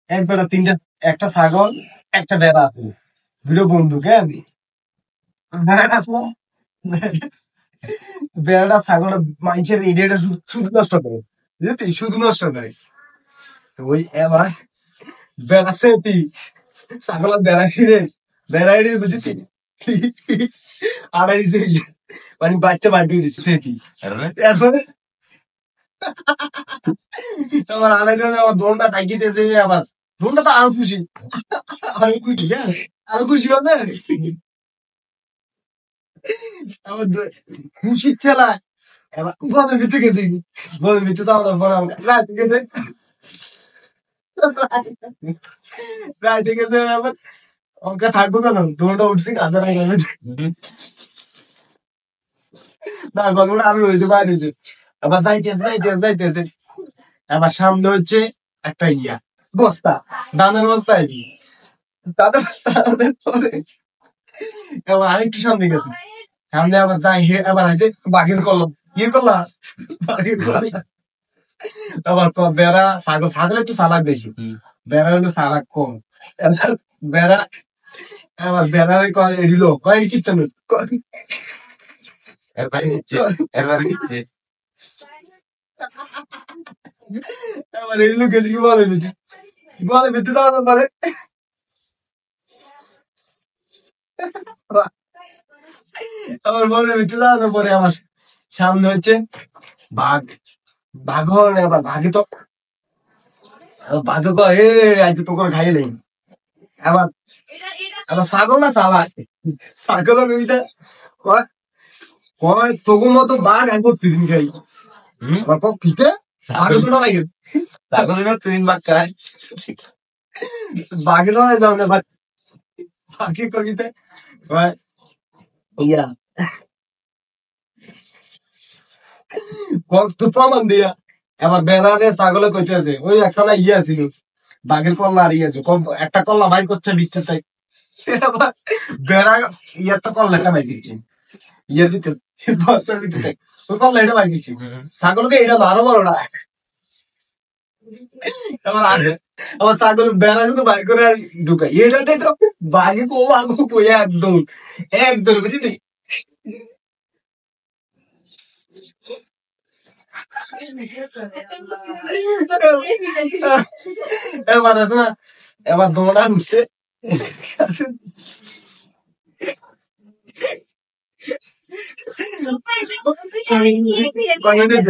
একবার তিনটা, একটা ছাগল, একটা বেড়া আছে, দুটো বন্ধু কেন বেড়াটা আছে, বেড়াটা ছাগলটা মানুষের এরিয়াটা শুধু নষ্ট করে, বুঝলি, শুধু নষ্ট করে। ওই এবার বেড়াচ্ছে ছাগলের বেড়া ফিরে, বেড়া ফিরে বুঝলি আড়াই যে মানে বাড়তে বাড়তে দিচ্ছে এরপরে আবার আড়াই দিন আমার দোনটা থাকিতেছে, আবার দোনটা তো আরো খুশি, আরো খুশি, হ্যাঁ আরো খুশি হবে, আমার খুশির ছেলা। এবার গদের ভিতরে গেছি, গদের ভিতরে যাওয়ার পরে আমাকে রাত গেছে, রাত গেছে, আবার আমাকে থাকবো কেন, দোনটা উঠছি কাজে না গেলে না, গল্পটা আমি হয়েছে বাইরে হয়েছে। আবার যাইতেছে যাইতেছে যাইতেছে, আবার সামনে হচ্ছে একটা বস্তা, ধানের বস্তা আছে, তাদের বস্তা আমাদের পরে এবার আরেকটু সামনে গেছে, সামনে আবার যাই আবার আছে বাঘের কলম, কি করলাম বাঘের কলম, আবার বেড়া ছাগল, ছাগল একটু চালাক বেশি, বেড়া হলো চালাক কম। এবার বেড়া, আবার বেড়ার এডিল কয় কীর্তন এবার এডিল গেছি কি বলে বেটি, বলে বেঁধে যাওয়ার পরে আমার বলে বেঁধে যাওয়ার পরে আমার সামনে হচ্ছে বাঘ, বাঘ হলে আবার ভাগে তো বাঘে কয় এ আজ তো করে খাইয়ে নেই, আবার আবার ছাগল না চালা, ছাগল কবিতা কয়, কয় তোকে মতো বাঘ আমি প্রতিদিন খাই, আবার কক কিতে বাঘে তো ডরাই গেছে, ছাগল না তিন বাঘ খায়, বাঘে ডরাই যাও না, বাঘে কবিতা কয় ইয়া কক তো প্রমাণ দিয়া, এবার বেড়ারে ছাগলে কইতেছে ওই একখানা ছিল বাঘের কল্লা আর আছে, একটা কল্লা ভাই করছে বিচ্ছে তাই, এবার বেড়া ইয়ারটা কল্লা একটা ভাই দিচ্ছে, ইয়ের ভিতরে বস্তার ভিতরে ওই কল্লা এটা ভাই দিচ্ছে, ছাগলকে এটা আরো বড় না, এবার আমার ছাগল বেড়া শুধু বাইর করে আর ঢুকাই, এটাতে তো বাঘে কো আগু কই একদম একদম বুঝলি, এবার আছে না, এবার দৌড়া উঠছে, কয় মিনিট